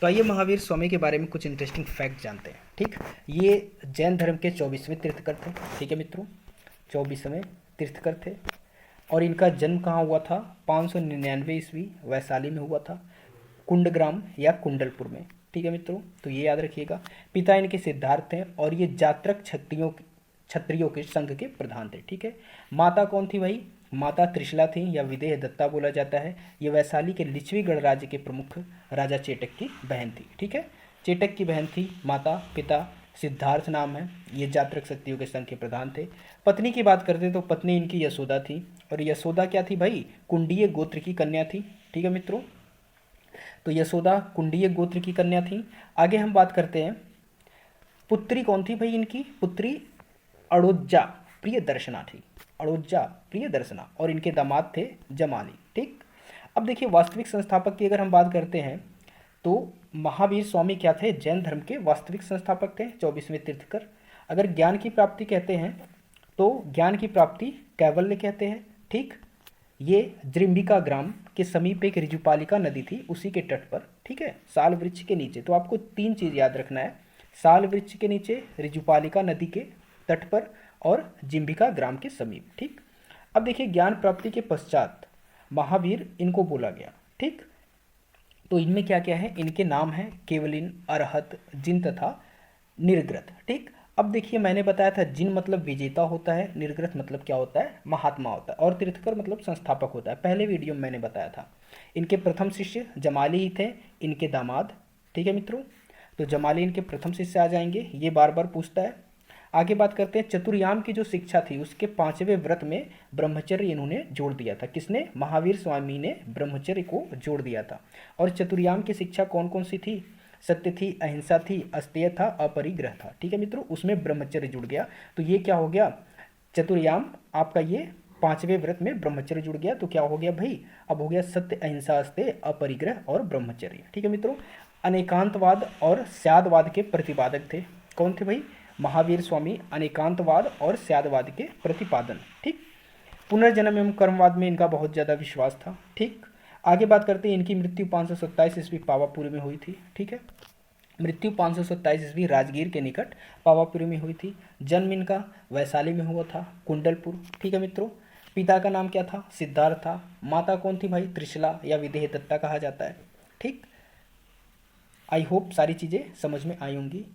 तो आइए महावीर स्वामी के बारे में कुछ इंटरेस्टिंग फैक्ट जानते हैं। ठीक, ये जैन धर्म के 24वें तीर्थकर थे। ठीक है मित्रों, 24वें तीर्थकर थे और इनका जन्म कहाँ हुआ था? 599 ईस्वी वैशाली में हुआ था, कुंडग्राम या कुंडलपुर में। ठीक है मित्रों, तो ये याद रखिएगा। पिता इनके सिद्धार्थ हैं और ये जात्रक क्षत्रियों के संघ के प्रधान थे। ठीक है, माता कौन थी भाई? माता त्रिशला थी या विदेह दत्ता बोला जाता है। ये वैशाली के लिच्छवी गणराज्य के प्रमुख राजा चेटक की बहन थी। ठीक है, चेटक की बहन थी माता, पिता सिद्धार्थ नाम है। ये जात्रक क्षत्रियों के संघ के प्रधान थे। पत्नी की बात करते तो पत्नी इनकी यशोदा थी और यशोदा क्या थी भाई? कुंडीय गोत्र की कन्या थी। ठीक है मित्रों, तो यशोदा कुंडीय गोत्र की कन्या थी। आगे हम बात करते हैं, पुत्री कौन थी भाई? इनकी पुत्री अड़ोज्जा प्रिय दर्शना थी, अड़ोज्जा प्रिय दर्शना, और इनके दामाद थे जमाली। ठीक, अब देखिए वास्तविक संस्थापक की अगर हम बात करते हैं तो महावीर स्वामी क्या थे? जैन धर्म के वास्तविक संस्थापक थे, 24वें तीर्थकर। अगर ज्ञान की प्राप्ति कहते हैं तो ज्ञान की प्राप्ति कैवल्य कहते हैं। ठीक, ये जृंभिका ग्राम के समीप एक ऋजुपालिका नदी थी, उसी के तट पर। ठीक है, साल वृक्ष के नीचे। तो आपको तीन चीज़ याद रखना है, साल वृक्ष के नीचे, ऋजुपालिका नदी के तट पर और जिम्भिका ग्राम के समीप। ठीक, अब देखिए ज्ञान प्राप्ति के पश्चात महावीर इनको बोला गया। ठीक, तो इनमें क्या क्या है? इनके नाम है केवलिन, अरहत, जिन तथा निर्ग्रत। ठीक, अब देखिए मैंने बताया था जिन मतलब विजेता होता है, निर्ग्रत मतलब क्या होता है? महात्मा होता है, और तीर्थकर मतलब संस्थापक होता है। पहले वीडियो में मैंने बताया था। इनके प्रथम शिष्य जमाली ही थे, इनके दामाद। ठीक है मित्रों, तो जमाली इनके प्रथम शिष्य आ जाएंगे, ये बार बार पूछता है। आगे बात करते हैं, चतुर्याम की जो शिक्षा थी उसके 5वें व्रत में ब्रह्मचर्य इन्होंने जोड़ दिया था। किसने? महावीर स्वामी ने ब्रह्मचर्य को जोड़ दिया था। और चतुर्याम की शिक्षा कौन कौन सी थी? सत्य थी, अहिंसा थी, अस्तेय था, अपरिग्रह था। ठीक है मित्रों, उसमें ब्रह्मचर्य जुड़ गया। तो ये क्या हो गया? चतुर्याम आपका ये 5वें व्रत में ब्रह्मचर्य जुड़ गया। तो क्या हो गया भाई? अब हो गया सत्य, अहिंसा, अस्तेय, अपरिग्रह और ब्रह्मचर्य। ठीक है मित्रों, अनेकांतवाद और स्यादवाद के प्रतिपादक थे। कौन थे भाई? महावीर स्वामी अनेकांतवाद और स्यादवाद के प्रतिपादन। ठीक, पुनर्जन्म एवं कर्मवाद में इनका बहुत ज़्यादा विश्वास था। ठीक, आगे बात करते हैं, इनकी मृत्यु 527 ईस्वी पावापुरी में हुई थी। ठीक है, मृत्यु 527 ईस्वी राजगीर के निकट पावापुरी में हुई थी। जन्म इनका वैशाली में हुआ था, कुंडलपुर। ठीक है मित्रों, पिता का नाम क्या था? सिद्धार्थ था। माता कौन थी भाई? त्रिशला या विदेह दत्ता कहा जाता है। ठीक, आई होप सारी चीज़ें समझ में आई होंगी।